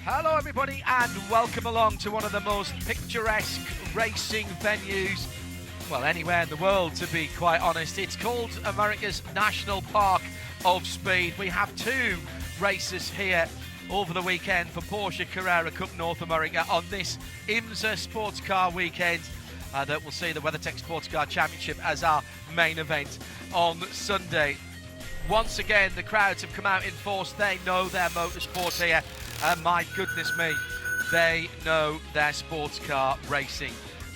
Hello everybody and welcome along to one of the most picturesque racing venues, well, anywhere in the world to be quite honest. It's called America's National Park of Speed. We have two races here over the weekend for Porsche Carrera Cup North America on this IMSA Sports Car weekend that will see the WeatherTech Sports Car Championship as our main event on Sunday. Once again, the crowds have come out in force. They know their motorsport here. And my goodness me, they know their sports car racing.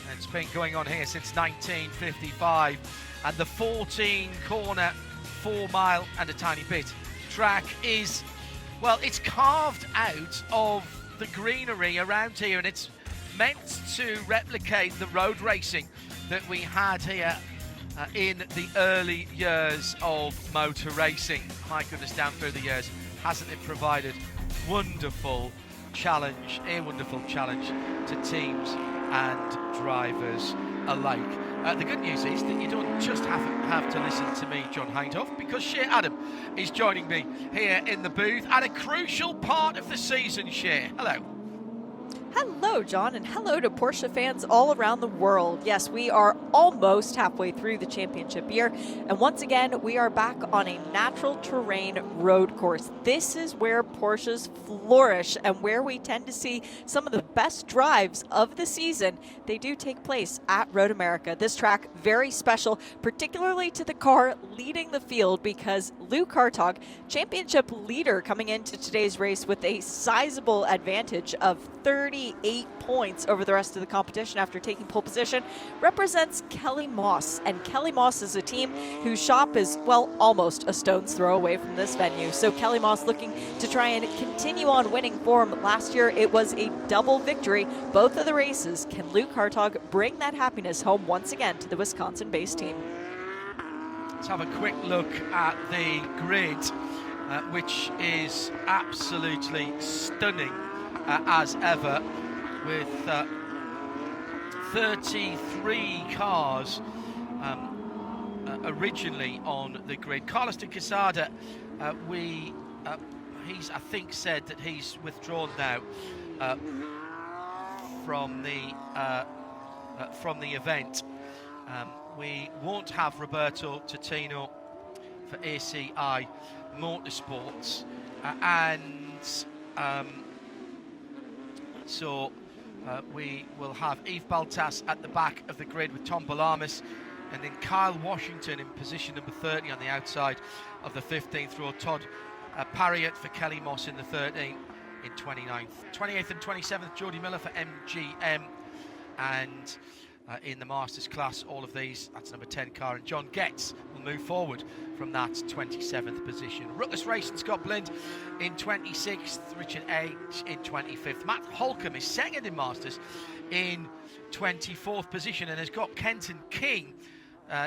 And it's been going on here since 1955. And the 14-corner, 4-mile and a tiny bit track is, well, it's carved out of the greenery around here. And it's meant to replicate the road racing that we had here in the early years of motor racing. My goodness, down through the years, hasn't it provided wonderful challenge to teams and drivers alike. The good news is that you don't just have to listen to me, John Hindhoff, because Shea Adam is joining me here in the booth at a crucial part of the season. Shea, hello. Hello, John, and hello to Porsche fans all around the world. Yes, we are almost halfway through the championship year, and once again, we are back on a natural terrain road course. This is where Porsches flourish and where we tend to see some of the best drives of the season. They do take place at Road America. This track, very special, particularly to the car leading the field, because Luke Hartog, championship leader coming into today's race with a sizable advantage of 38 points over the rest of the competition after taking pole position, represents Kelly Moss. And Kelly Moss is a team whose shop is, well, almost a stone's throw away from this venue. So Kelly Moss looking to try and continue on winning form. Last year, it was a double victory. Both of the races. Can Luke Hartog bring that happiness home once again to the Wisconsin-based team? Let's have a quick look at the grid, which is absolutely stunning as ever, with 33 cars originally on the grid. Carlos de Quesada, he's I think said that he's withdrawn now from the event. We won't have Roberto Totino for ACI Motorsports, so we will have Yves Baltas at the back of the grid with Tom Balamis, and then Kyle Washington in position number 30 on the outside of the 15th row. Todd Parriott for Kelly Moss in the 13th in 29th. 28th and 27th, Jody Miller for MGM. And in the Masters class, all of these, that's number 10 car, and John Getz will move forward from that 27th position. Ruckus Racing, Scott Blind in 26th, Richard H in 25th. Matt Holcomb is second in Masters in 24th position, and has got Kenton King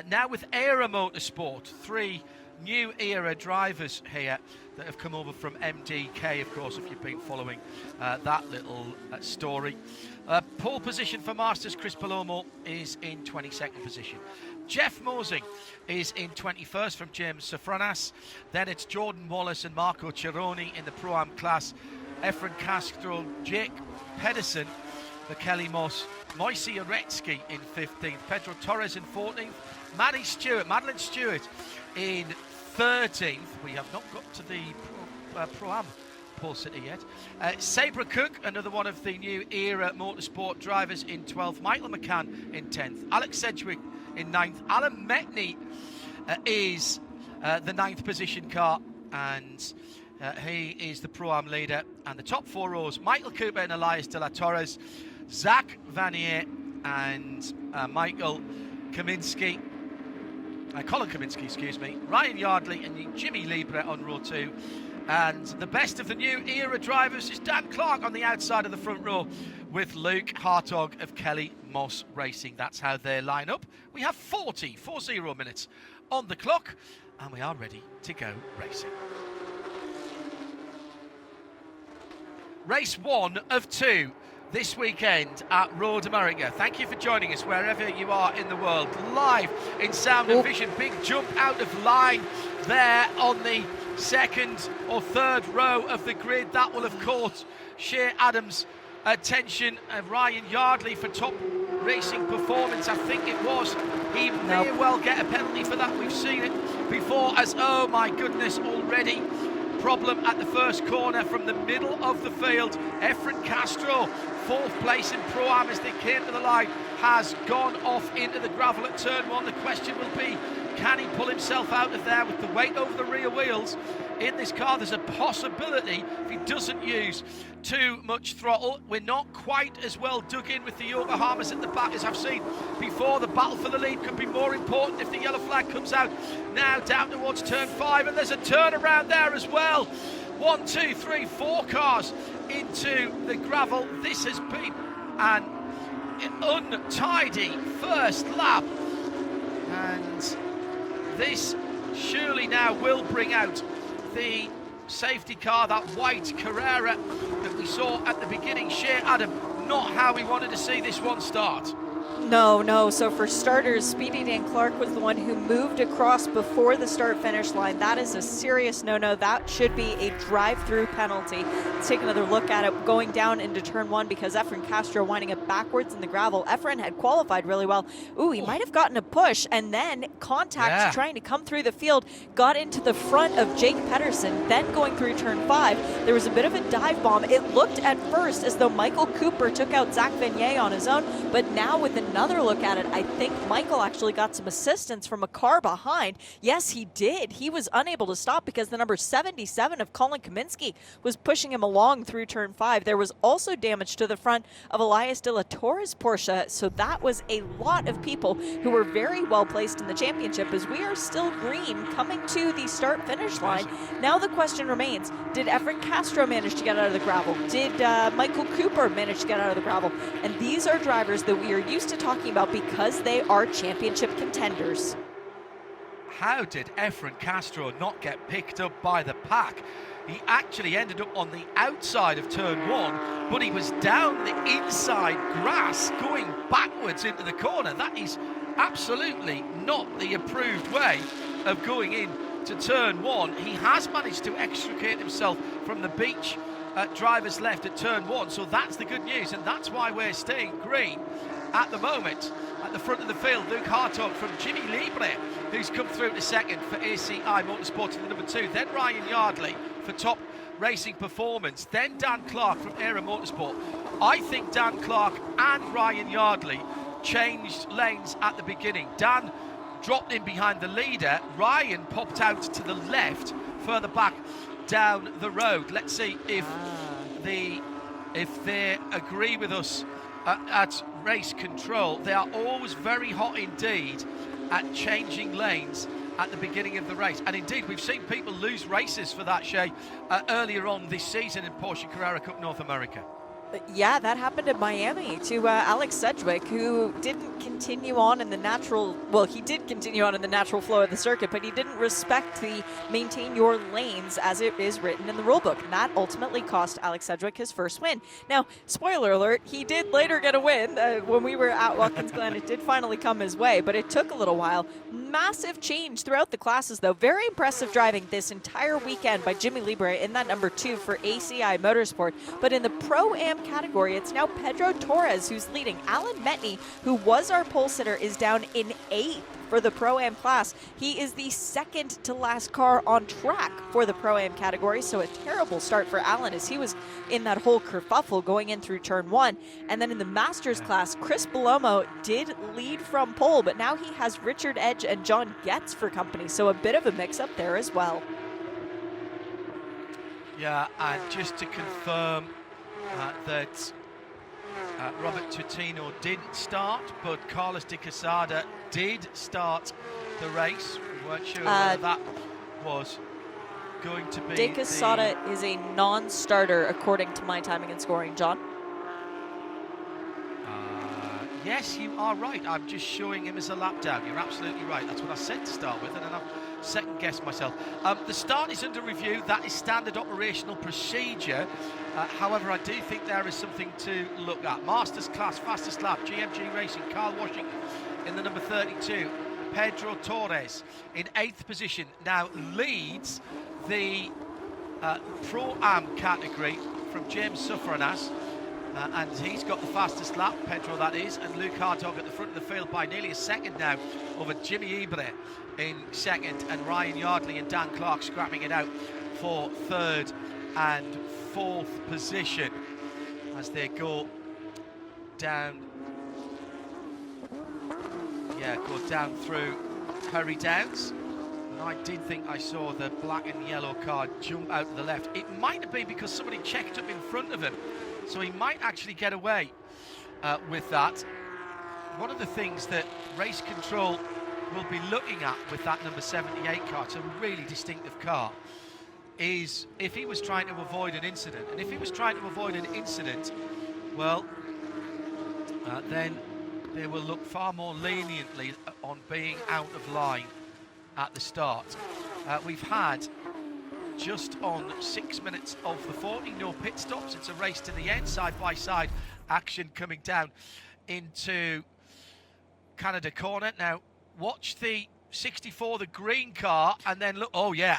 now with Era Motorsport. Three new Era drivers here that have come over from MDK, of course, if you've been following that little story. Pole position for Masters, Chris Palomo is in 22nd position. Jeff Mosing is in 21st from James Safranas. Then it's Jordan Wallace and Marco Cerrone in the Pro-Am class. Efren Castro, Jake Pedersen for Kelly Moss. Moise Uretsky in 15th. Pedro Torres in 14th. Madeline Stewart in 13th. We have not got to the Pro-Am Pole City yet. Sabra Cook, another one of the new Era Motorsport drivers, in 12th. Michael McCann in 10th. Alex Sedgwick in 9th. Alan Metney is the 9th position car, and he is the Pro-Am leader. And the top four rows, Michael Cooper and Elias De La Torres, Zach Vanier and Michael Kaminsky. Colin Kaminsky, excuse me, Ryan Yardley and Jimmy Libre on row 2. And the best of the new Era drivers is Dan Clark on the outside of the front row with Luke Hartog of Kelly Moss Racing. That's how they line up. We have 40 minutes on the clock, and we are ready to go racing. Race 1 of 2. this weekend at Road America. Thank you for joining us wherever you are in the world. Live in sound and vision. Big jump out of line there on the second or third row of the grid. That will have caught Shea Adams' attention. Ryan Yardley for top racing performance, I think it was. He may well get a penalty for that. We've seen it before as, oh my goodness, already problem at the first corner from the middle of the field. Efren Castro, fourth place in Pro-Am as they came to the line, has gone off into the gravel at turn one. The question will be, can he pull himself out of there with the weight over the rear wheels in this car? There's a possibility if he doesn't use too much throttle. We're not quite as well dug in with the Yokohamas at the back as I've seen before. The battle for the lead could be more important if the yellow flag comes out now down towards turn 5, and there's a turnaround there as well. 1, 2, 3, 4 cars into the gravel. This has been an untidy first lap, and this surely now will bring out the safety car, that white Carrera that we saw at the beginning. Shea Adam, not how we wanted to see this one start. No. So for starters, Speedy Dan Clark was the one who moved across before the start-finish line. That is a serious no-no. That should be a drive-through penalty. Let's take another look at it going down into turn 1 because Efren Castro winding up backwards in the gravel. Efren had qualified really well. Ooh, he might have gotten a push, and then contact trying to come through the field, got into the front of Jake Pedersen, then going through turn 5. There was a bit of a dive bomb. It looked at first as though Michael Cooper took out Zach Vanier on his own, but now with another look at it, I think Michael actually got some assistance from a car behind. Yes, he did. He was unable to stop because the number 77 of Colin Kaminsky was pushing him along through turn 5. There was also damage to the front of Elias De La Torre's Porsche, so that was a lot of people who were very well placed in the championship as we are still green coming to the start-finish line. Now the question remains, did Efren Castro manage to get out of the gravel? Did Michael Cooper manage to get out of the gravel? And these are drivers that we are used to talking about because they are championship contenders. How did Efren Castro not get picked up by the pack? He actually ended up on the outside of turn 1, but he was down the inside grass going backwards into the corner. That is absolutely not the approved way of going in to turn 1. He has managed to extricate himself from the beach at driver's left at turn 1, so that's the good news, and that's why we're staying green at the moment. At the front of the field, Luke Hartog from Jimmy Libre, who's come through to second for ACI Motorsport in the number 2. Then Ryan Yardley for top racing performance. Then Dan Clark from Era Motorsport. I think Dan Clark and Ryan Yardley changed lanes at the beginning. Dan dropped in behind the leader. Ryan popped out to the left, further back down the road. Let's see if they agree with us at race control. They are always very hot indeed at changing lanes at the beginning of the race, and indeed we've seen people lose races for that, Shay, earlier on this season in Porsche Carrera Cup North America. Yeah, that happened in Miami to Alex Sedgwick, who didn't continue on in the natural, well, he did continue on in the natural flow of the circuit, but he didn't respect the maintain your lanes as it is written in the rulebook. And that ultimately cost Alex Sedgwick his first win. Now, spoiler alert, he did later get a win. When we were at Watkins Glen, it did finally come his way, but it took a little while. Massive change throughout the classes, though. Very impressive driving this entire weekend by Jimmy Libre in that number 2 for ACI Motorsport. But in the Pro-Am category, it's now Pedro Torres who's leading. Alan Metney, who was our pole sitter, is down in 8th for the Pro-Am class. He is the second to last car on track for the Pro-Am category, so a terrible start for Alan as he was in that whole kerfuffle going in through turn 1. And then in the Masters class, Chris Belomo did lead from pole, but now he has Richard Edge and John Getz for company, so a bit of a mix-up there as well. Yeah, and just to confirm that Robert Tutino didn't start, but Carlos de Quesada did start the race. We weren't sure whether that was going to be. De Quesada is a non-starter according to my timing and scoring, John. Yes, you are right. I'm just showing him as a lap down. You're absolutely right. That's what I said to start with, and then I've second guess myself. The start is under review. That is standard operational procedure. However, I do think there is something to look at. Masters class, fastest lap, GMG Racing, Carl Washington in the number 32. Pedro Torres in 8th position now leads the Pro-Am category from James Sufranas. And he's got the fastest lap, Pedro that is, and Luke Hartog at the front of the field by nearly a second now over Jimmy Ibre in second, and Ryan Yardley and Dan Clark scrapping it out for 3rd and 4th position as they go down through Hurry Downs. And I did think I saw the black and yellow car jump out to the left. It might have been because somebody checked up in front of him, so he might actually get away with that. One of the things that race control will be looking at with that number 78 car, it's a really distinctive car, is if he was trying to avoid an incident. And if he was trying to avoid an incident, well, then they will look far more leniently on being out of line at the start. We've had just on 6 minutes of the 40, no pit stops. It's a race to the end, side-by-side action coming down into Canada Corner. Now, watch the 64, the green car, and then look. Oh, yeah.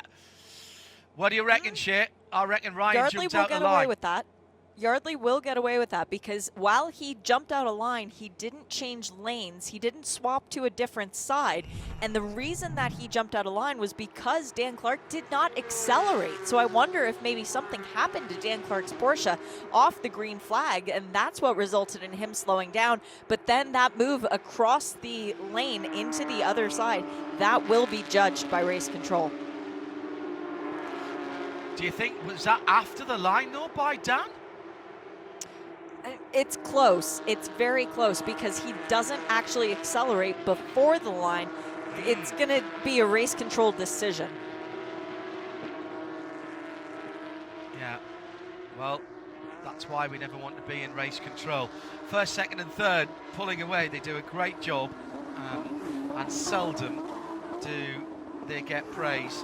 What do you reckon, Shay? I reckon Ryan Yardley jumped will out the get line. away with that. Yardley will get away with that because while he jumped out of line, he didn't change lanes. He didn't swap to a different side. And the reason that he jumped out of line was because Dan Clark did not accelerate. So I wonder if maybe something happened to Dan Clark's Porsche off the green flag, and that's what resulted in him slowing down. But then that move across the lane into the other side, that will be judged by race control. Do you think, was that after the line, though, by Dan? It's close. It's very close because he doesn't actually accelerate before the line. It's going to be a race control decision. Yeah, well, that's why we never want to be in race control. First, second and third pulling away. They do a great job, and seldom do they get praise.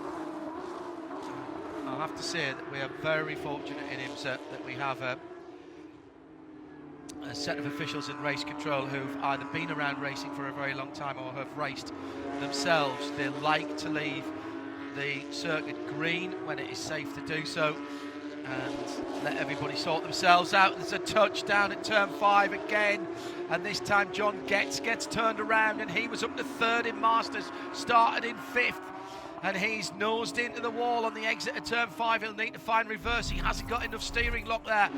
I'll have to say that we are very fortunate in IMSA that we have a set of officials in race control who've either been around racing for a very long time or have raced themselves. They like to leave the circuit green when it is safe to do so and let everybody sort themselves out. There's a touchdown at turn 5 again, and this time John Getz gets turned around, and he was up to 3rd in Masters, started in 5th, and he's nosed into the wall on the exit of turn 5. He'll need to find reverse. He hasn't got enough steering lock there.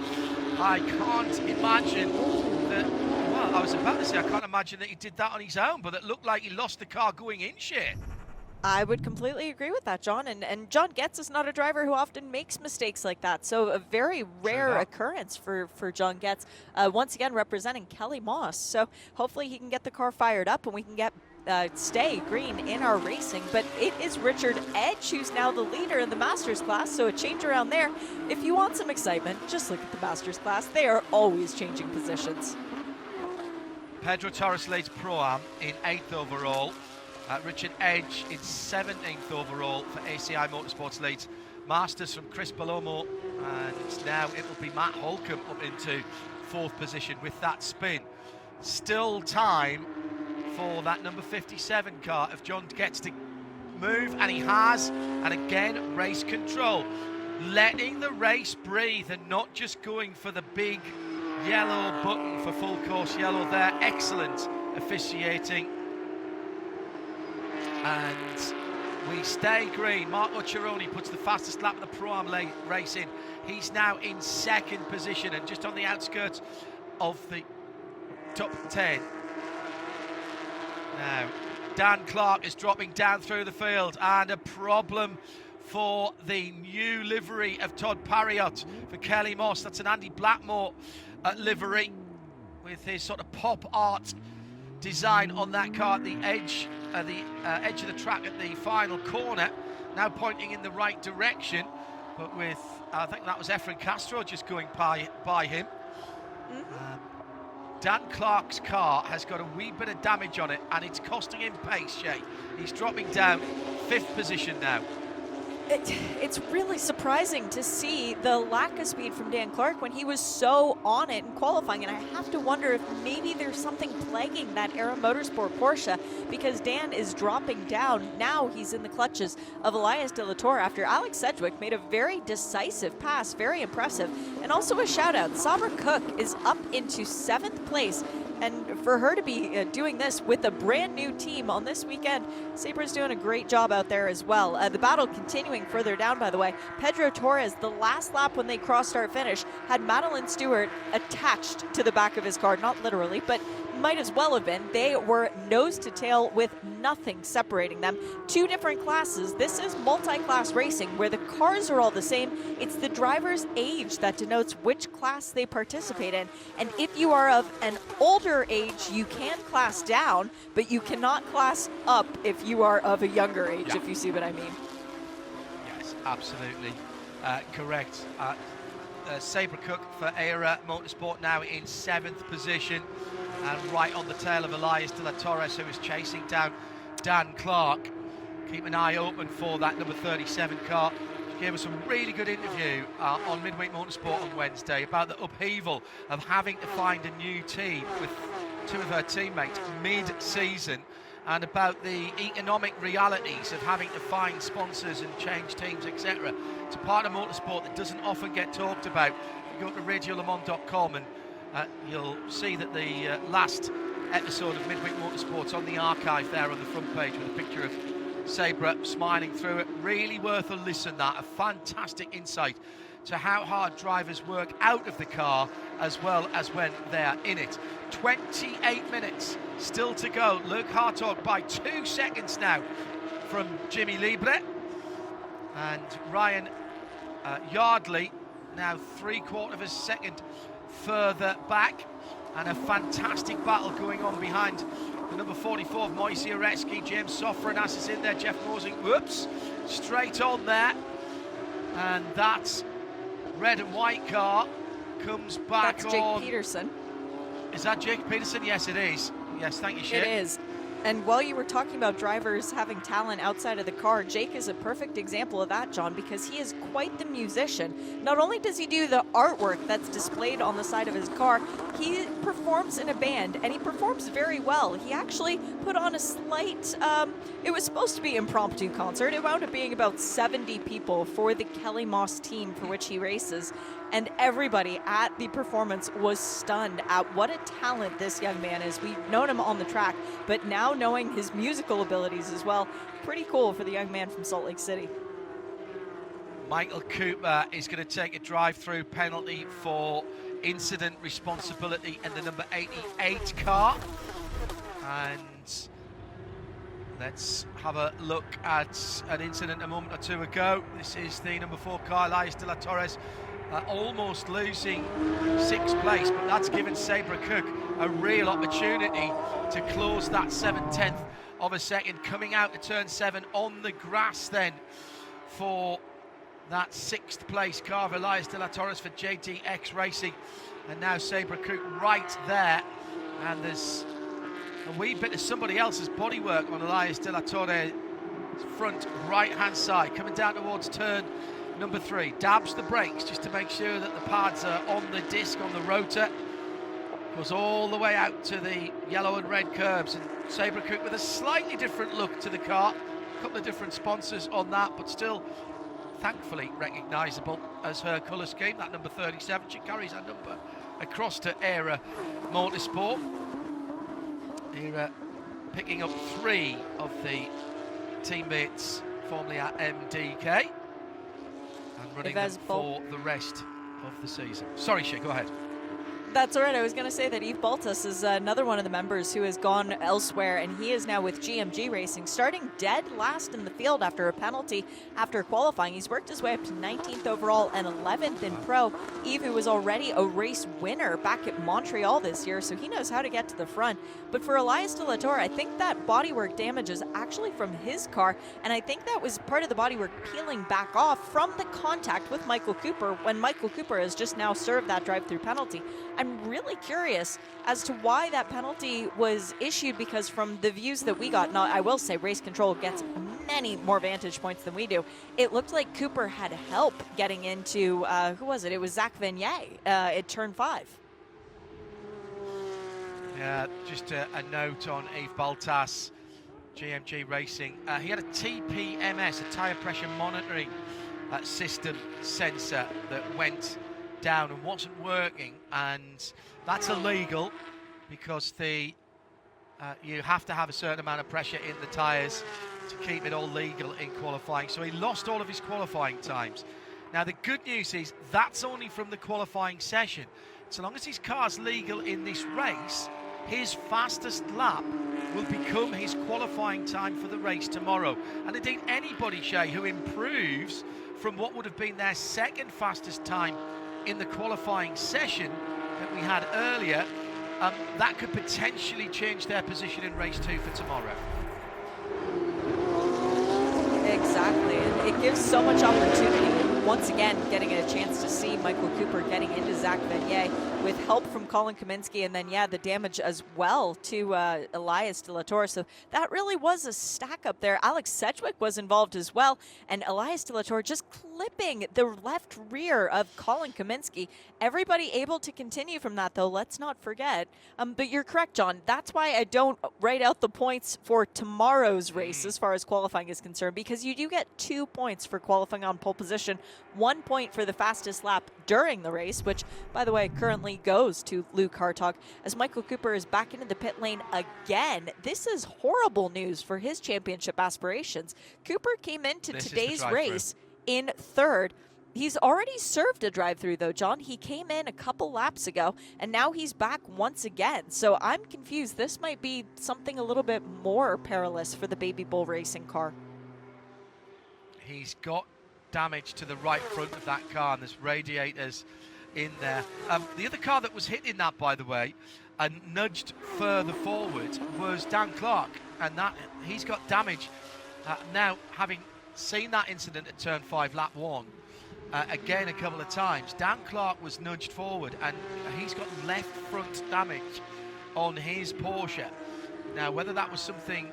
I can't imagine that, well, I was about to say I can't imagine that he did that on his own, but it looked like he lost the car going in, Shane. I would completely agree with that, John. And John Getz is not a driver who often makes mistakes like that. So a very rare occurrence for John Getz. Once again, representing Kelly Moss. So hopefully he can get the car fired up and we can get stay green in our racing. But it is Richard Edge who's now the leader in the Masters class. So a change around there. If you want some excitement, just look at the Masters class. They are always changing positions. Pedro Torres leads Pro-Am in 8th overall. Richard Edge in 17th overall for ACI Motorsports leads Masters from Chris Palomo, and now it will be Matt Holcomb up into 4th position with that spin. Still time for that number 57 car if John gets to move, and he has, and again race control, letting the race breathe and not just going for the big yellow button for full course yellow there. Excellent officiating. And we stay green. Marco Cironi puts the fastest lap of the Pro-Am race in. He's now in 2nd position and just on the outskirts of the top 10. Now, Dan Clark is dropping down through the field, and a problem for the new livery of Todd Parriott for Kelly Moss. That's an Andy Blackmore livery with his sort of pop art design on that car at the edge of the track at the final corner, now pointing in the right direction, but with, I think that was Efren Castro just going by him. Dan Clark's car has got a wee bit of damage on it, and it's costing him pace, Shay. He's dropping down 5th position now. It's really surprising to see the lack of speed from Dan Clark when he was so on it in qualifying, and I have to wonder if maybe there's something plaguing that Era Motorsport Porsche, because Dan is dropping down. Now he's in the clutches of Elias De La Torre after Alex Sedgwick made a very decisive pass, very impressive. And also a shout out, Sabra Cook is up into 7th place. And for her to be doing this with a brand new team on this weekend, Sabra's doing a great job out there as well. The battle continuing further down, by the way. Pedro Torres, the last lap when they crossed start finish, had Madeline Stewart attached to the back of his car. Not literally, but might as well have been. They were nose to tail with nothing separating them. 2 different classes. This is multi-class racing where the cars are all the same. It's the driver's age that denotes which class they participate in. And if you are of an older age, you can class down, but you cannot class up if you are of a younger age, if you see what I mean. Yes, absolutely correct. Sabra Cook for Era Motorsport now in 7th position, and right on the tail of Elias De La Torres, who is chasing down Dan Clark. Keep an eye open for that number 37 car. She gave us a really good interview on Midweek Motorsport on Wednesday about the upheaval of having to find a new team with 2 of her teammates mid-season, and about the economic realities of having to find sponsors and change teams, etc. It's a part of motorsport that doesn't often get talked about. You go to radiolemans.com and you'll see that the last episode of Midweek Motorsport's on the archive there on the front page with a picture of Sabra smiling through it. Really worth a listen, that. A fantastic insight to how hard drivers work out of the car as well as when they're in it. 28 minutes still to go. Luke Hartog by 2 seconds now from Jimmy Libre. And Ryan Yardley now 3/4 of a second further back. And a fantastic battle going on behind the number 44 of Moise Oreski. James Sofranas is in there. Jeff Mosing, whoops, straight on there. And that red and white car comes back on. That's Jake Peterson. Is that Jake Peterson? Yes, it is. Yes, thank you, Shane. It is. And while you were talking about drivers having talent outside of the car, Jake is a perfect example of that, John, because he is quite the musician. Not only does he do the artwork that's displayed on the side of his car, he performs in a band, and he performs very well. He actually put on a slight, it was supposed to be an impromptu concert. It wound up being about 70 people for the Kelly Moss team for which he races. And everybody at the performance was stunned at what a talent this young man is. We've known him on the track, but now knowing his musical abilities as well, pretty cool for the young man from Salt Lake City. Michael Cooper is going to take a drive-through penalty for incident responsibility in the number 88 car. And let's have a look at an incident a moment or two ago. This is the number 4 car, Elias De La Torres, almost losing 6th place, but that's given Sabra Cook a real opportunity to close that 7/10 of a second, coming out to turn 7 on the grass then for that 6th place car of Elias De La Torres for JDX Racing. And now Sabra Cook right there, and there's a wee bit of somebody else's bodywork on Elias De La Torre's front right hand side, coming down towards turn number 3, dabs the brakes just to make sure that the pads are on the disc, on the rotor. Goes all the way out to the yellow and red curbs, and Sabra Cook with a slightly different look to the car. A couple of different sponsors on that, but still thankfully recognisable as her colour scheme. That number 37, she carries that number across to Era Motorsport. Era picking up 3 of the teammates formerly at MDK. And running them for the rest of the season. Sorry, Shay, go ahead. That's all right. I was going to say that Yves Baltas is another one of the members who has gone elsewhere, and he is now with GMG Racing, starting dead last in the field after a penalty after qualifying. He's worked his way up to 19th overall and 11th in pro. Yves, who was already a race winner back at Montreal this year, so he knows how to get to the front. But for Elias De La Torre, I think that bodywork damage is actually from his car, and I think that was part of the bodywork peeling back off from the contact with Michael Cooper when Michael Cooper has just now served that drive-through penalty. I'm really curious as to why that penalty was issued, because from the views that we got, now I will say race control gets many more vantage points than we do. It looked like Cooper had help getting into, who was it? It was Zach Vignier at turn 5. Yeah, just a note on Yves Baltas, GMG Racing. He had a TPMS, a tyre pressure monitoring system sensor that went down and wasn't working, and that's illegal because you have to have a certain amount of pressure in the tyres to keep it all legal in qualifying. So he lost all of his qualifying times. Now the good news is that's only from the qualifying session. So long as his car's legal in this race, his fastest lap will become his qualifying time for the race tomorrow. And indeed anybody, Shay, who improves from what would have been their second fastest time in the qualifying session that we had earlier, that could potentially change their position in race 2 for tomorrow. Exactly, and it gives so much opportunity. Once again, getting a chance to see Michael Cooper getting into Zach Vignier with help from Colin Kaminsky, and then, yeah, the damage as well to Elias De La Torre. So that really was a stack up there. Alex Sedgwick was involved as well, and Elias De La Torre just clipping the left rear of Colin Kaminsky. Everybody able to continue from that, though, let's not forget. But you're correct, John. That's why I don't write out the points for tomorrow's race as far as qualifying is concerned, because you do get 2 points for qualifying on pole position, 1 point for the fastest lap during the race, which, by the way, currently goes to Luke Hartog, as Michael Cooper is back into the pit lane again. This is horrible news for his championship aspirations. Cooper came into today's race in 3rd. He's already served a drive-through, though, John. He came in a couple laps ago, and now he's back once again. So I'm confused. This might be something a little bit more perilous for the Baby Bull Racing car. He's got damage to the right front of that car, and there's radiators in there. The other car that was hit in that, by the way, and nudged further forward was Dan Clark, and that he's got damage. Now, having seen that incident at turn 5, lap 1, again a couple of times, Dan Clark was nudged forward, and he's got left front damage on his Porsche. Now, whether that was something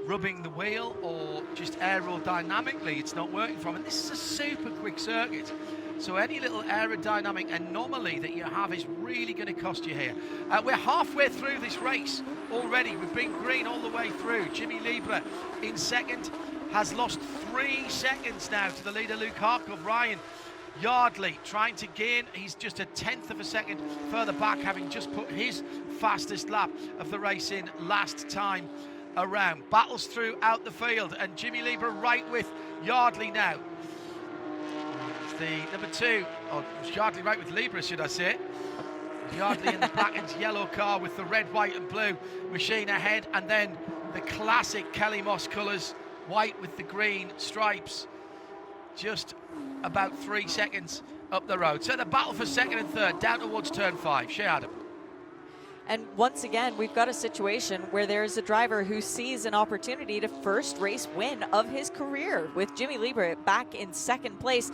rubbing the wheel or just aerodynamically it's not working from, and this is a super quick circuit, so any little aerodynamic anomaly that you have is really going to cost you here. We're halfway through this race already. We've been green all the way through. Jimmy Lieber in second has lost 3 seconds now to the leader Luke Harkov. Ryan Yardley trying to gain, he's just a 1/10 of a second further back, having just put his fastest lap of the race in last time around. Battles throughout the field, and Jimmy Lieber right with Yardley now. It's the number 2, or Yardley right with Lieber, should I say. Yardley in the black and yellow car with the red, white and blue machine ahead, and then the classic Kelly Moss colours, white with the green stripes, just about 3 seconds up the road. So the battle for second and third down towards turn 5. Shea Adam. And once again, we've got a situation where there's a driver who sees an opportunity to first race win of his career, with Jimmy Lieber back in second place.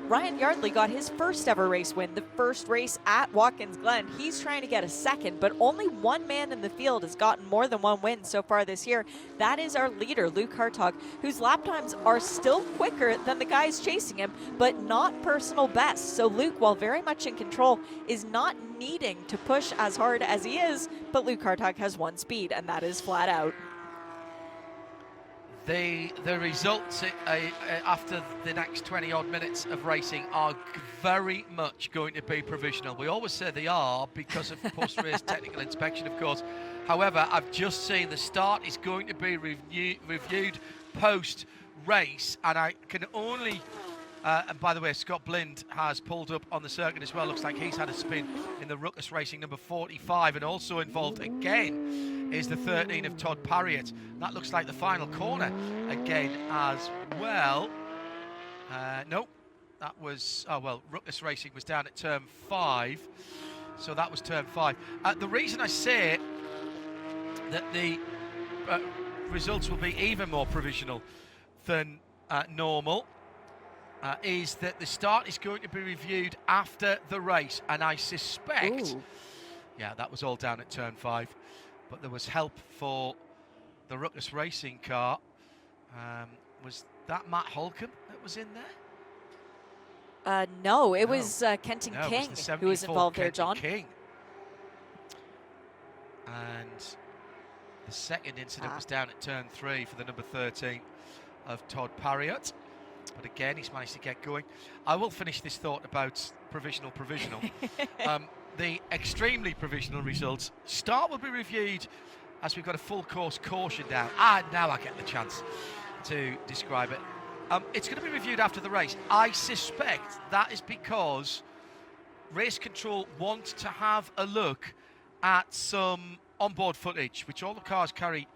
Ryan Yardley got his first ever race win, the first race at Watkins Glen. He's trying to get a second, but only one man in the field has gotten more than one win so far this year. That is our leader, Luke Hartog, whose lap times are still quicker than the guys chasing him, but not personal best. So Luke, while very much in control, is not needing to push as hard as he is, but Luke Hartog has one speed, and that is flat out. The results after the next 20 odd minutes of racing are very much going to be provisional. We always say they are because of post-race technical inspection, of course. However, I've just seen the start is going to be reviewed post-race, and I can only and by the way, Scott Blind has pulled up on the circuit as well. Looks like he's had a spin in the Ruckus Racing number 45, and also involved again is the 13 of Todd Parriott. That looks like the final corner again as well. No, that was, oh well, Ruckus Racing was down at turn 5, so that was turn 5. The reason I say that the results will be even more provisional than normal is that the start is going to be reviewed after the race, and I suspect, Ooh. yeah, that was all down at turn 5, but there was help for the Ruckus Racing car. Was that Matt Holcomb that was in there? No, it was Kenton No, King it was the who was 74 involved there, Kenton John. King. And the second incident was down at turn 3 for the number 13 of Todd Parriott. But again, he's managed to get going. I will finish this thought about provisional. The extremely provisional results. Start will be reviewed as we've got a full course caution now. Now I get the chance to describe it. It's going to be reviewed after the race. I suspect that is because race control want to have a look at some onboard footage, which all the cars carry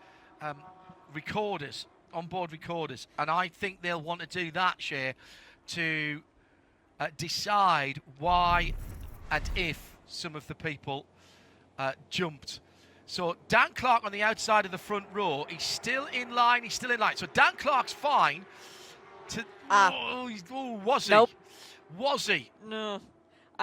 onboard recorders, and I think they'll want to do that, Shea, to decide why and if some of the people jumped. So Dan Clark on the outside of the front row, he's still in line. So Dan Clark's fine. Was he? Nope. Was he? No.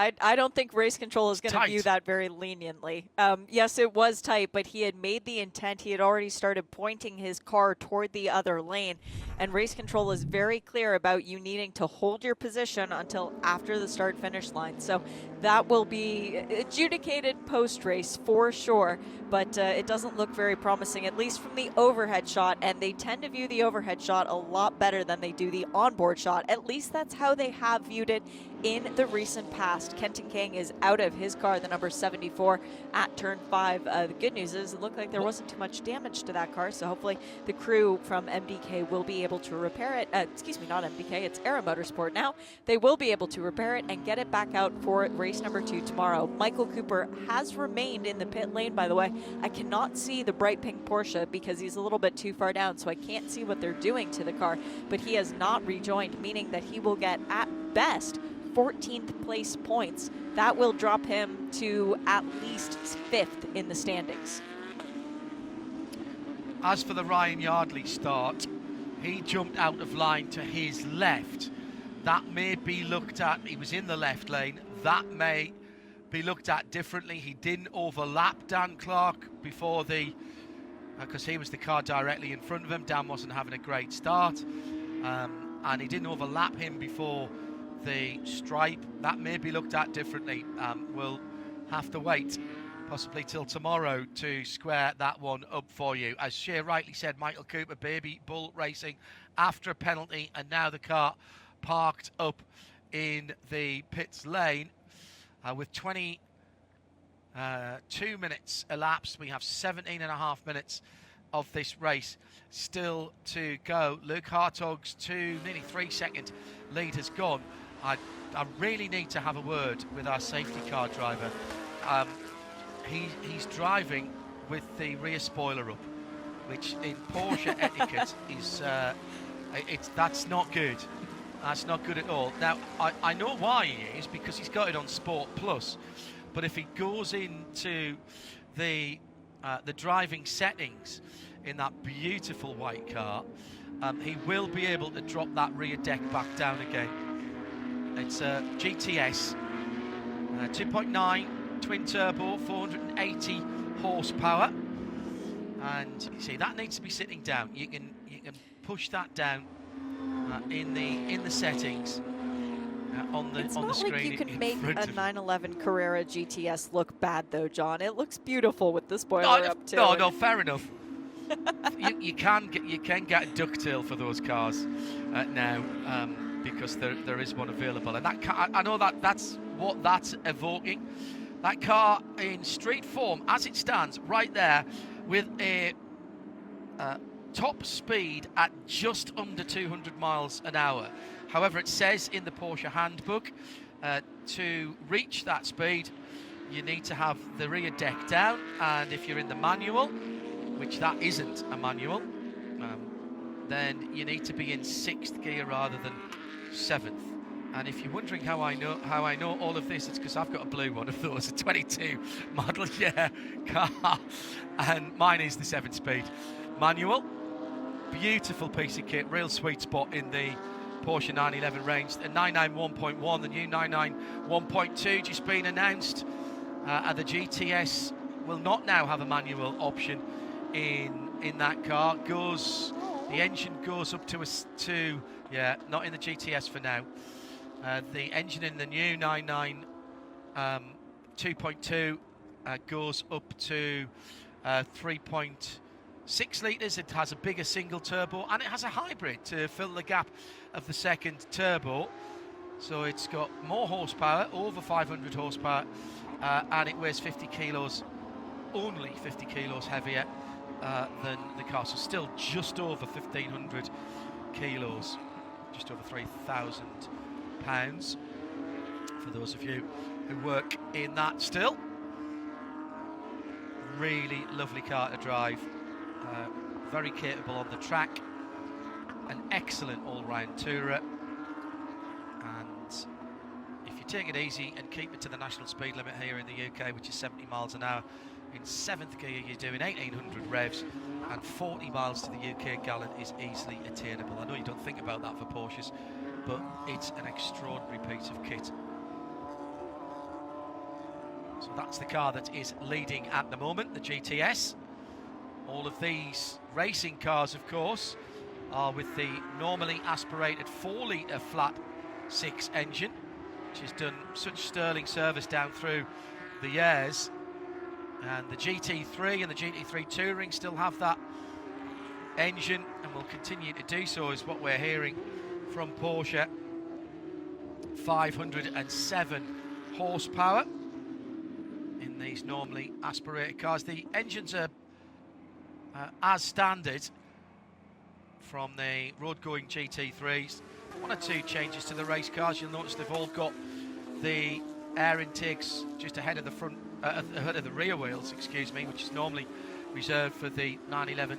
I don't think race control is going to view that very leniently. Yes, it was tight, but he had made the intent. He had already started pointing his car toward the other lane, and race control is very clear about you needing to hold your position until after the start-finish line. So that will be adjudicated post-race for sure, but it doesn't look very promising, at least from the overhead shot, and they tend to view the overhead shot a lot better than they do the onboard shot. At least that's how they have viewed it in the recent past. Kenton King is out of his car, the number 74, at turn 5. The good news is it looked like there wasn't too much damage to that car, so hopefully the crew from MDK will be able to repair it. Excuse me, not MDK, it's Era Motorsport now. They will be able to repair it and get it back out for race number 2 tomorrow. Michael Cooper has remained in the pit lane, by the way. I cannot see the bright pink Porsche because he's a little bit too far down, so I can't see what they're doing to the car, but he has not rejoined, meaning that he will get, at best, 14th place points. That will drop him to at least 5th in the standings. As for the Ryan Yardley start, he jumped out of line to his left. That may be looked at, he was in the left lane, that may be looked at differently. He didn't overlap Dan Clark before because he was the car directly in front of him. Dan wasn't having a great start, and he didn't overlap him before the stripe. That may be looked at differently. We'll have to wait possibly till tomorrow to square that one up for you. As Shea rightly said, Michael Cooper, baby bull racing after a penalty, and now the car parked up in the pits lane with 22 minutes elapsed. We have 17 and a half minutes of this race still to go. Luke Hartog's nearly 3 second lead has gone. I really need to have a word with our safety car driver. He's driving with the rear spoiler up, which in Porsche etiquette is that's not good. That's not good at all. Now I know why he is, because he's got it on Sport Plus, but if he goes into the driving settings in that beautiful white car, he will be able to drop that rear deck back down again. It's a GTS 2.9 twin turbo, 480 horsepower, and you see that needs to be sitting down. You can push that down in the settings on the screen. It's not like you can make a 911 Carrera GTS look bad though, John. It looks beautiful with the spoiler up too. No, fair enough. you can get a ducktail for those cars now, because there is one available, and that car, I know that's what that's evoking. That car in street form as it stands right there, with a top speed at just under 200 miles an hour. However, it says in the Porsche handbook to reach that speed you need to have the rear deck down, and if you're in the manual, which that isn't a manual, then you need to be in 6th gear rather than 7th. And if you're wondering how I know all of this, it's because I've got a blue one of those, a 22 model year car, and mine is the 7-speed manual. Beautiful piece of kit, real sweet spot in the Porsche 911 range. The 991.1, the new 991.2 just been announced, and the GTS will not now have a manual option in that car. The engine goes up to not in the GTS for now. The engine in the new 2.2 goes up to 3.6 litres. It has a bigger single turbo, and it has a hybrid to fill the gap of the second turbo. So it's got more horsepower, over 500 horsepower, and it weighs 50 kilos, only 50 kilos heavier than the car. So still just over 1,500 kilos, just over 3,000 pounds for those of you who work in that. Still really lovely car to drive, very capable on the track, an excellent all-round tourer, and if you take it easy and keep it to the national speed limit here in the UK, which is 70 miles an hour, in 7th gear you're doing 1,800 revs, and 40 miles to the UK gallon is easily attainable. I know you don't think about that for Porsches, but it's an extraordinary piece of kit. So that's the car that is leading at the moment, the GTS. All of these racing cars, of course, are with the normally aspirated 4-litre flat 6 engine, which has done such sterling service down through the years. And the GT3 and the GT3 Touring still have that engine, and will continue to do so, is what we're hearing from Porsche. 507 horsepower in these normally aspirated cars. The engines are as standard from the road-going GT3s. 1 or 2 changes to the race cars. You'll notice they've all got the air intakes just ahead of the front, ahead of the rear wheels, excuse me, which is normally reserved for the 911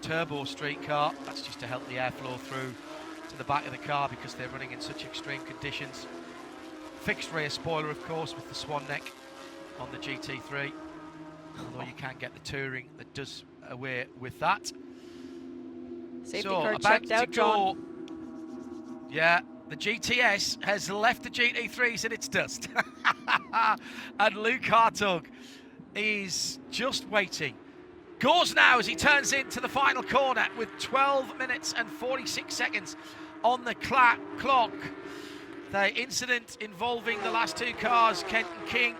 turbo street car. That's just to help the airflow through to the back of the car because they're running in such extreme conditions. Fixed rear spoiler, of course, with the swan neck on the GT3, although you can get the Touring that does away with that. Safety so car about checked to out, go. John. Yeah, the GTS has left the GT3s in its dust. And Luke Hartog is just waiting. Goes now as he turns into the final corner with 12 minutes and 46 seconds on the clock. The incident involving the last 2 cars, Kent and King,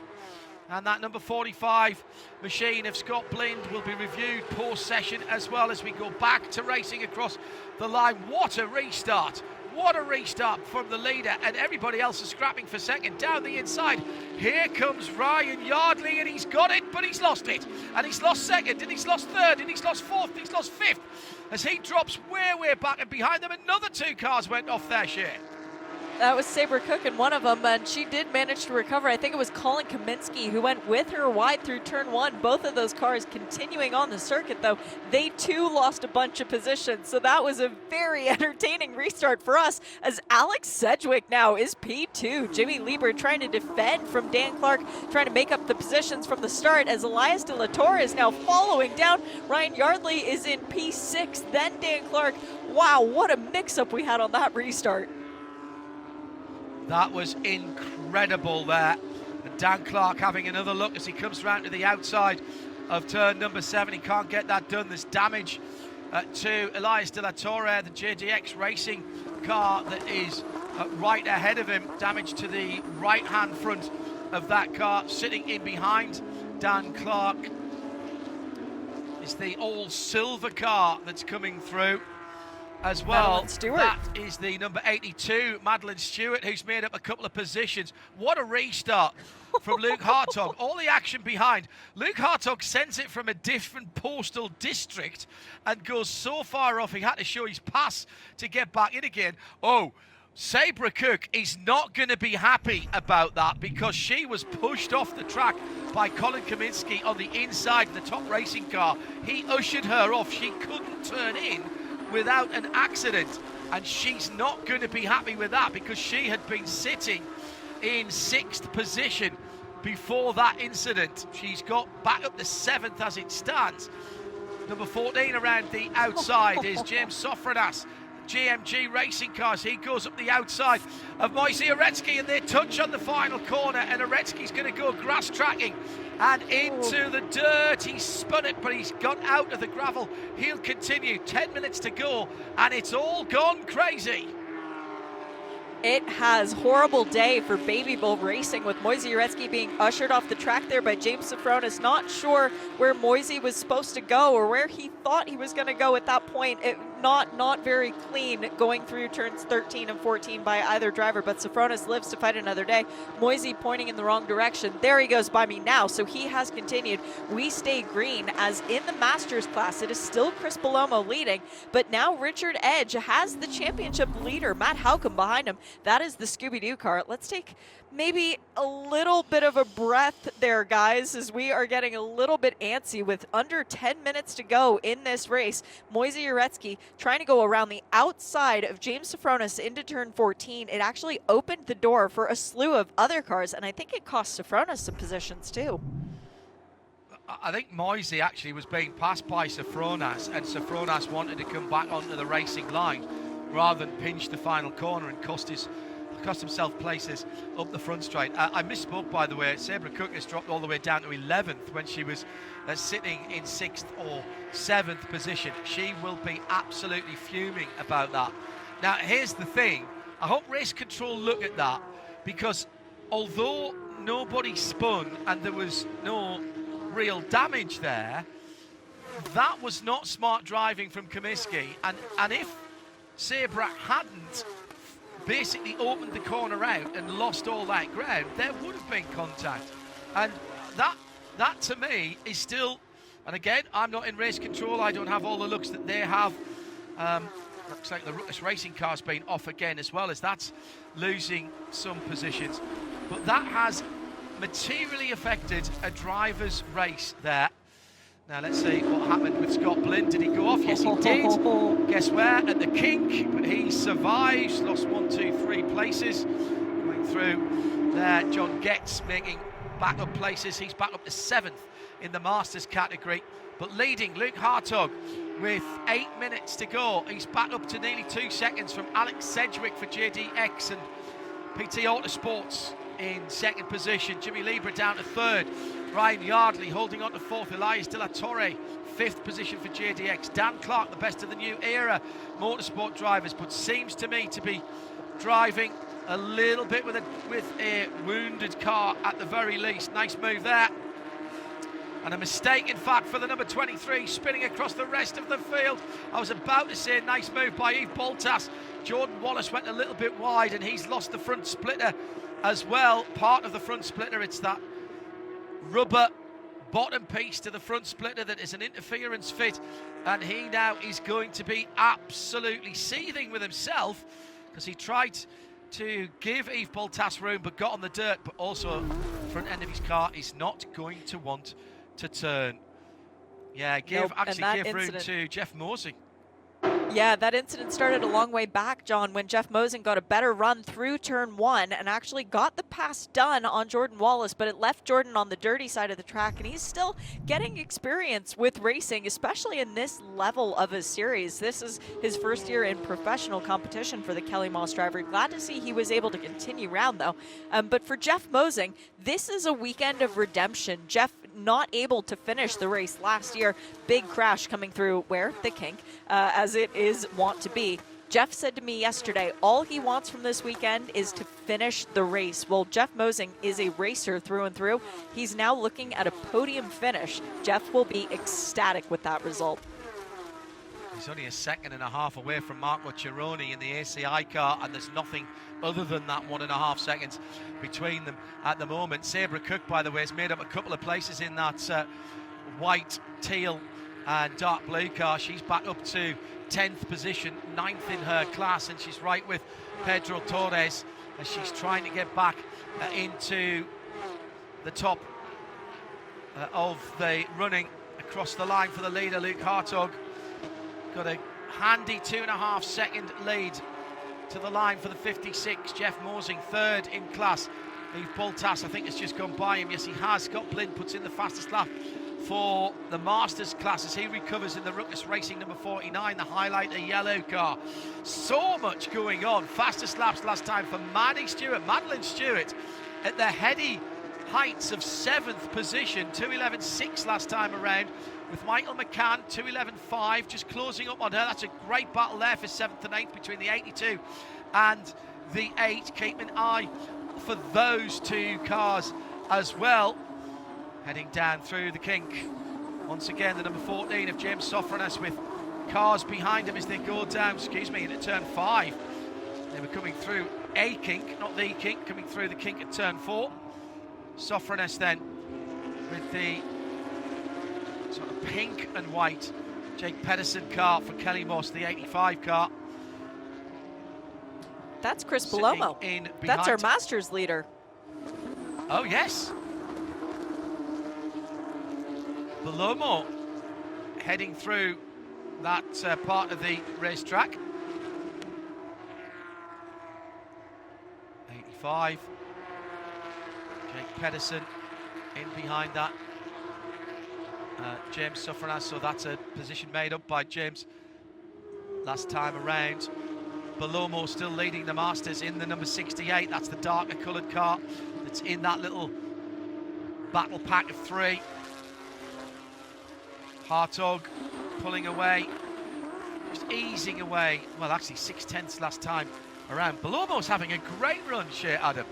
and that number 45 machine of Scott Blind will be reviewed post-session, as well as we go back to racing across the line. What a restart! What a restart from the leader, and everybody else is scrapping for second down the inside. Here comes Ryan Yardley, and he's got it, but he's lost it. And he's lost second, and he's lost third, and he's lost fourth, and he's lost fifth. As he drops way back, and behind them another 2 cars went off their share. That was Sabre Cook in one of them, and she did manage to recover. I think it was Colin Kaminsky who went with her wide through turn 1. Both of those cars continuing on the circuit, though. They too lost a bunch of positions, so that was a very entertaining restart for us, as Alex Sedgwick now is P2. Jimmy Lieber trying to defend from Dan Clark, trying to make up the positions from the start, as Elias De La Torre is now following down. Ryan Yardley is in P6, then Dan Clark. Wow, what a mix-up we had on that restart. That was incredible there. And Dan Clark having another look as he comes round to the outside of turn number 7. He can't get that done. There's damage to Elias De La Torre, the JDX Racing car that is right ahead of him. Damage to the right-hand front of that car. Sitting in behind Dan Clark is the all-silver car that's coming through as well. That is the number 82, Madeline Stewart, who's made up a couple of positions. What a restart from Luke Hartog. All the action behind. Luke Hartog sends it from a different postal district and goes so far off he had to show his pass to get back in again. Oh, Sabre Cook is not going to be happy about that, because she was pushed off the track by Colin Kaminsky on the inside of the top racing car. He ushered her off. She couldn't turn in without an accident, and she's not going to be happy with that, because she had been sitting in 6th position before that incident. She's got back up to 7th as it stands. Number 14 around the outside is James Sofranas. GMG racing cars. He goes up the outside of Moisey Uretsky, and they touch on the final corner, and Uretsky's going to go grass tracking and into the dirt. He's spun it, but he's got out of the gravel. He'll continue. 10 minutes to go, and it's all gone crazy. It has horrible day for Baby Bull Racing, with Moisey Uretsky being ushered off the track there by James Safronis. Not sure where Moisey was supposed to go or where he thought he was going to go at that point. Not very clean going through turns 13 and 14 by either driver, but Safronis lives to fight another day. Moisey pointing in the wrong direction. There he goes by me now, so he has continued. We stay green, as in the Masters class, it is still Chris Palomo leading, but now Richard Edge has the championship leader, Matt Howcomb, behind him. That is the Scooby-Doo car. Let's take maybe a little bit of a breath there, guys, as we are getting a little bit antsy with under 10 minutes to go in this race. Moisey Uretsky trying to go around the outside of James Safronis into turn 14. It actually opened the door for a slew of other cars, and I think it cost Safronis some positions too. I think Moisey actually was being passed by Safronis, and Safronis wanted to come back onto the racing line rather than pinch the final corner and cost himself places up the front straight. I misspoke, by the way. Sabra Cook has dropped all the way down to 11th when she was sitting in 6th or 7th position. She will be absolutely fuming about that. Now, here's the thing. I hope Race Control look at that, because although nobody spun and there was no real damage there, that was not smart driving from Comiskey. And if Sabra hadn't basically opened the corner out and lost all that ground, there would have been contact. And that to me is still, and again, I'm not in Race Control, I don't have all the looks that they have. Looks like the Ruckus Racing car's been off again, as well as that's losing some positions. But that has materially affected a driver's race there. Now let's see what happened with Scott Blinn. Did he go off? Yes, he did. Guess where? At the kink, but he survives. Lost 1, 2, 3 places. Going through there, John Getz making backup places. He's back up to 7th in the Masters category. But leading, Luke Hartog with 8 minutes to go. He's back up to nearly 2 seconds from Alex Sedgwick for JDX and PT Autosports in 2nd position. Jimmy Lieber down to 3rd. Ryan Yardley holding on to 4th. Elias De La Torre, 5th position for JDX. Dan Clark, the best of the new era motorsport drivers, but seems to me to be driving a little bit with a wounded car at the very least. Nice move there. And a mistake, in fact, for the number 23, spinning across the rest of the field. I was about to say nice move by Yves Boltas. Jordan Wallace went a little bit wide, and he's lost the front splitter as well. Part of the front splitter, it's that rubber bottom piece to the front splitter that is an interference fit, and he now is going to be absolutely seething with himself, because he tried to give Yves Boltas room but got on the dirt, but also front end of his car is not going to want to turn. Yeah, give room to Jeff Mosey. Yeah, that incident started a long way back, John, when Jeff Mosen got a better run through turn 1 and actually got the pass done on Jordan Wallace, but it left Jordan on the dirty side of the track, and he's still getting experience with racing, especially in this level of a series. This is his first year in professional competition for the Kelly Moss driver. Glad to see he was able to continue round, though. But for Jeff Mosing, this is a weekend of redemption. Jeff not able to finish the race last year. Big crash coming through where? The kink, as it is wont to be. Jeff said to me yesterday, all he wants from this weekend is to finish the race. Well, Jeff Mosing is a racer through and through. He's now looking at a podium finish. Jeff will be ecstatic with that result. He's only a second and a half away from Marco Cironi in the ACI car, and there's nothing other than that 1.5 seconds between them at the moment. Sabra Cook, by the way, has made up a couple of places in that white, teal and dark blue car. She's back up to 10th position, 9th in her class, and she's right with Pedro Torres as she's trying to get back into the top of the running across the line for the leader, Luke Hartog. Got a handy 2.5 second lead to the line for the 56. Jeff Mosing, 3rd in class. Yves Boltas, I think, has just gone by him. Yes, he has. Scott Blinn puts in the fastest lap for the Masters class as he recovers in the Ruckus Racing number 49, the highlight, the yellow car. So much going on. Fastest laps last time for Madeline Stewart at the heady heights of 7th position, 2:11.6 last time around, with Michael McCann 2:11.5, just closing up on her. That's a great battle there for 7th and 8th between the 82 and the 8. Keep an eye for those two cars as well. Heading down through the kink. Once again, the number 14 of James Sofranas with cars behind him as they go down, into turn 5. They were coming through a kink, not the kink, coming through the kink at turn 4. Sofranas then with the sort of pink and white Jake Pedersen car for Kelly Moss, the 85 car. That's Chris Palomo. That's our Masters leader. Oh, yes. Palomo heading through that part of the racetrack. 85. Jake Pedersen in behind that. James Sofranas, so that's a position made up by James last time around. Palomo still leading the Masters in the number 68. That's the darker coloured car that's in that little battle pack of 3. Hartog pulling away, just easing away. Well, actually 6/10 last time around. Palomo's having a great run, Shea Adam.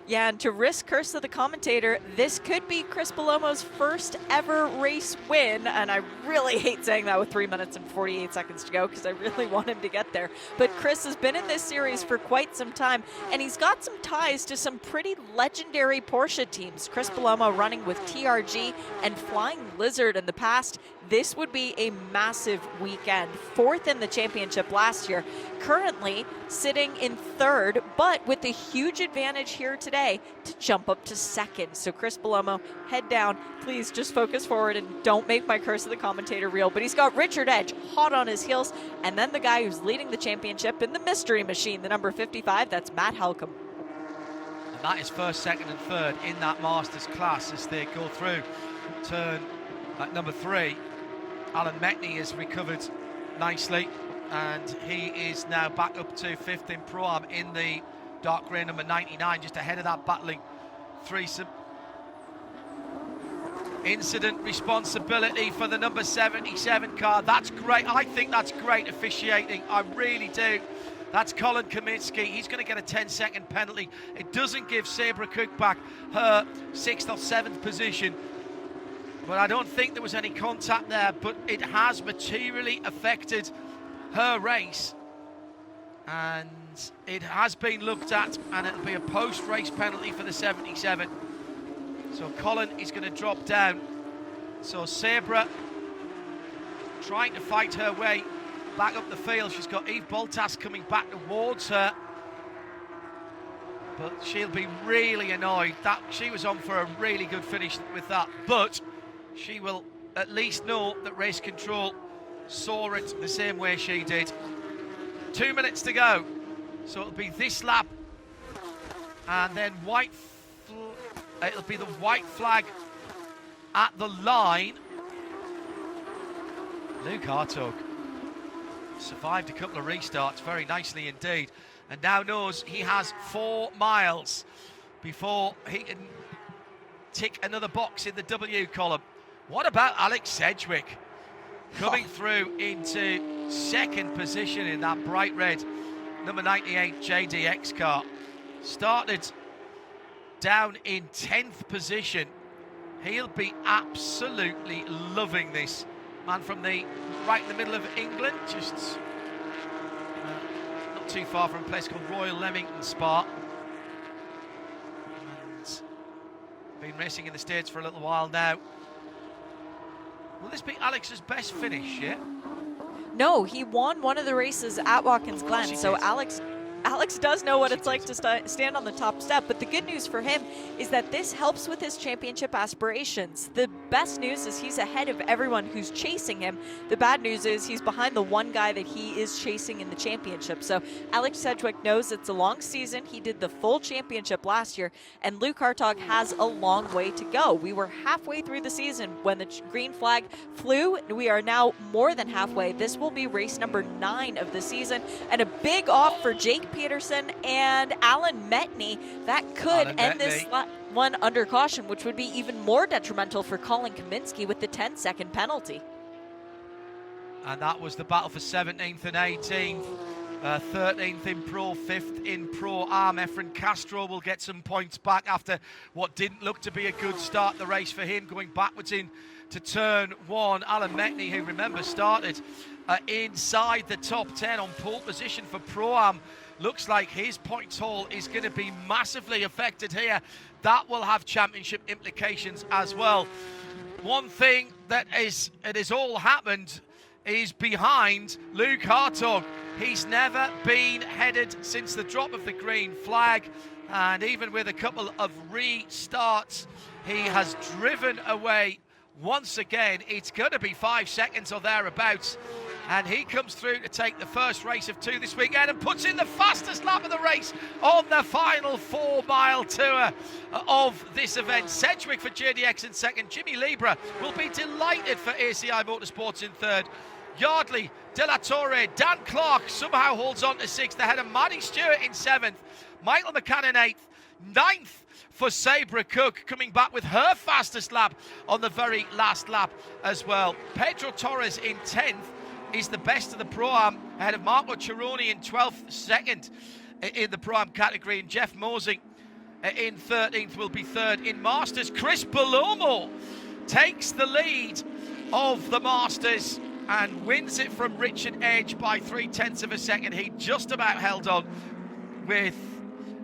Yeah, and to risk curse of the commentator, this could be Chris Palomo's first ever race win, and I really hate saying that with 3 minutes and 48 seconds to go because I really want him to get there. But Chris has been in this series for quite some time, and he's got some ties to some pretty legendary Porsche teams. Chris Palomo running with TRG and Flying Lizard in the past. This would be a massive weekend. 4th in the championship last year, currently sitting in 3rd, but with a huge advantage here today to jump up to 2nd. So Chris Palomo, head down. Please just focus forward and don't make my curse of the commentator real. But he's got Richard Edge hot on his heels, and then the guy who's leading the championship in the mystery machine, the number 55, that's Matt Halcomb. And that is 1st, 2nd and 3rd in that Masters class as they go through turn at number 3. Alan Metney has recovered nicely, and he is now back up to 5th in Pro-Am in the dark grey number 99, just ahead of that battling threesome. Incident responsibility for the number 77 car. That's great. I think that's great officiating. I really do. That's Colin Kaminsky. He's going to get a 10-second penalty. It doesn't give Sabra Cook back her 6th or 7th position. But I don't think there was any contact there, but it has materially affected her race. And it has been looked at, and it'll be a post-race penalty for the 77. So Colin is going to drop down. So Sabra trying to fight her way back up the field. She's got Eve Boltas coming back towards her. But she'll be really annoyed. That she was on for a really good finish with that. But she will at least know that race control saw it the same way she did. 2 minutes to go. So it'll be this lap. And then it'll be the white flag at the line. Luke Hartog survived a couple of restarts very nicely indeed, and now knows he has 4 miles before he can tick another box in the W column. What about Alex Sedgwick coming through into 2nd position in that bright red number 98 JDX car? Started down in 10th position. He'll be absolutely loving this. Man from right in the middle of England, just not too far from a place called Royal Leamington Spa. And been racing in the States for a little while now. Will this be Alex's best finish yet? No, he won one of the races at Watkins Glen, so Alex does know what it's like to stand on the top step, but the good news for him is that this helps with his championship aspirations. The best news is he's ahead of everyone who's chasing him. The bad news is he's behind the one guy that he is chasing in the championship. So Alex Sedgwick knows it's a long season. He did the full championship last year, and Luke Hartog has a long way to go. We were halfway through the season when the green flag flew. We are now more than halfway. This will be race number 9 of the season, and a big off for Jake Peterson and Alan Metney. That could end this one under caution, which would be even more detrimental for Colin Kaminsky with the 10-second penalty. And that was the battle for 17th and 18th. 13th in Pro, 5th in Pro Am. Efren Castro will get some points back after what didn't look to be a good start the race for him, going backwards into turn 1. Alan Metney, who remember started inside the top 10 on pole position for Pro Am, looks like his points haul is going to be massively affected here. That will have championship implications as well. One thing that has all happened is behind Luke Hartog. He's never been headed since the drop of the green flag, and even with a couple of restarts, he has driven away once again. It's going to be 5 seconds or thereabouts, and he comes through to take the first race of 2 this weekend and puts in the fastest lap of the race on the final 4-mile tour of this event. Sedgwick for JDX in second. Jimmy Libra will be delighted for ACI Motorsports in third. Yardley, De La Torre, Dan Clark somehow holds on to 6th ahead of Maddie Stewart in 7th. Michael McCann in 8th. 9th for Sabra Cook, coming back with her fastest lap on the very last lap as well. Pedro Torres in 10th is the best of the Pro-Am, ahead of Marco Cironi in 12th, second in the Pro-Am category, and Jeff Mosing in 13th will be third. In Masters, Chris Palomo takes the lead of the Masters and wins it from Richard Edge by 0.3 of a second. He just about held on with,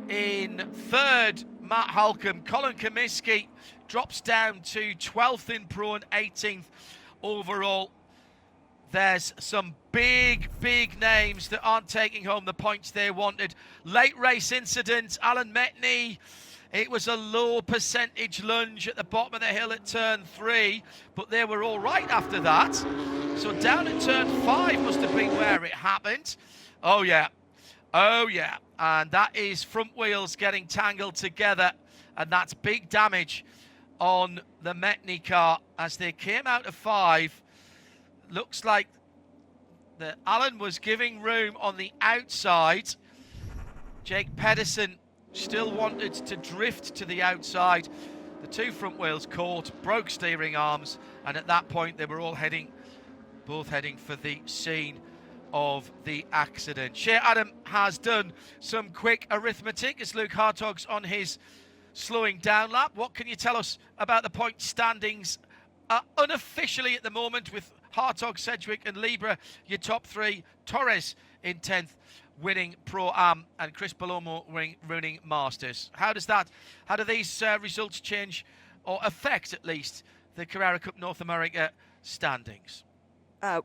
in third, Matt Holcomb. Colin Kaminsky drops down to 12th in Pro and 18th overall. There's some big names that aren't taking home the points they wanted. Late race incident, Alan Metney. It was a low percentage lunge at the bottom of the hill at turn 3, but they were all right after that. So down at turn 5 must have been where it happened. Oh yeah. And that is front wheels getting tangled together, and that's big damage on the Metney car as they came out of 5. Looks like that Alan was giving room on the outside. Jake Pedersen still wanted to drift to the outside. The 2 front wheels caught, broke steering arms, and at that point they were all both heading for the scene of the accident. Shea Adam has done some quick arithmetic as Luke Hartog's on his slowing down lap. What can you tell us about the point standings unofficially at the moment, with Hartog, Sedgwick and Libra your top 3, Torres in 10th winning Pro-Am, and Chris Palomo winning Masters? How do these results change, or affect at least, the Carrera Cup North America standings?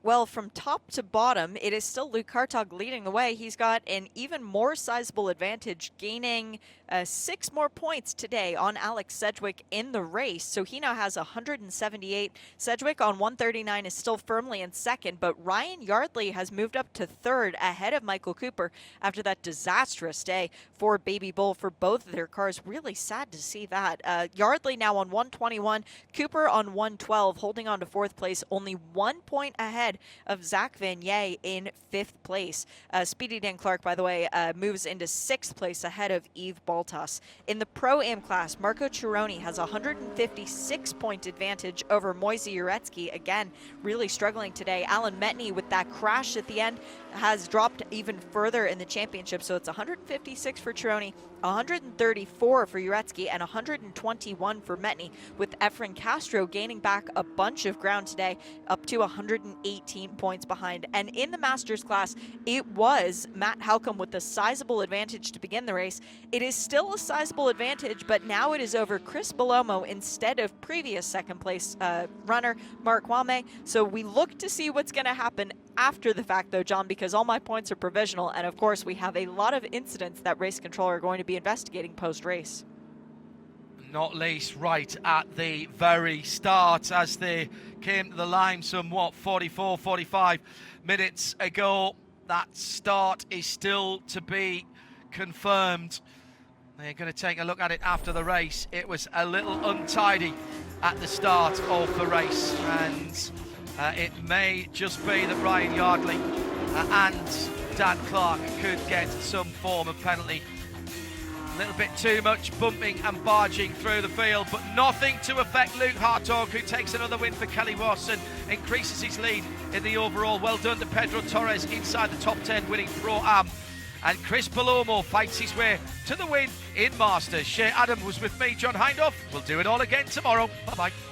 Well, from top to bottom, it is still Luke Hartog leading the way. He's got an even more sizable advantage, gaining 6 more points today on Alex Sedgwick in the race. So he now has 178. Sedgwick on 139 is still firmly in second, but Ryan Yardley has moved up to third ahead of Michael Cooper after that disastrous day for Baby Bull for both of their cars. Really sad to see that. Yardley now on 121, Cooper on 112, holding on to 4th place, only 1 point ahead of Zach Vanier in 5th place. Speedy Dan Clark, by the way, moves into 6th place ahead of Yves Baltas. In the Pro-Am class, Marco Cironi has a 156-point advantage over Moise Uretsky. Again, really struggling today. Alan Metney, with that crash at the end, has dropped even further in the championship. So it's 156 for Cironi, 134 for Uretsky, and 121 for Metney, with Efren Castro gaining back a bunch of ground today, up to 118 points behind. And in the Masters class, it was Matt Halcomb with a sizable advantage to begin the race. It is still a sizable advantage, but now it is over Chris Palomo instead of previous second place runner Mark Wame. So we look to see what's going to happen after the fact, though, John, because all my points are provisional, and of course we have a lot of incidents that race control are going to be investigating post-race. not least right at the very start as they came to the line somewhat 45 minutes ago. That start is still to be confirmed. They're going to take a look at it after the race. It was a little untidy at the start of the race, and it may just be that Ryan Yardley and Dan Clark could get some form of penalty. A little bit too much bumping and barging through the field, but nothing to affect Luke Hartog, who takes another win for Kelly Ross and increases his lead in the overall. Well done to Pedro Torres inside the top 10, winning Pro-Am. And Chris Palomo fights his way to the win in Masters. Shea Adam was with me, John Hindhaugh. We'll do it all again tomorrow. Bye-bye.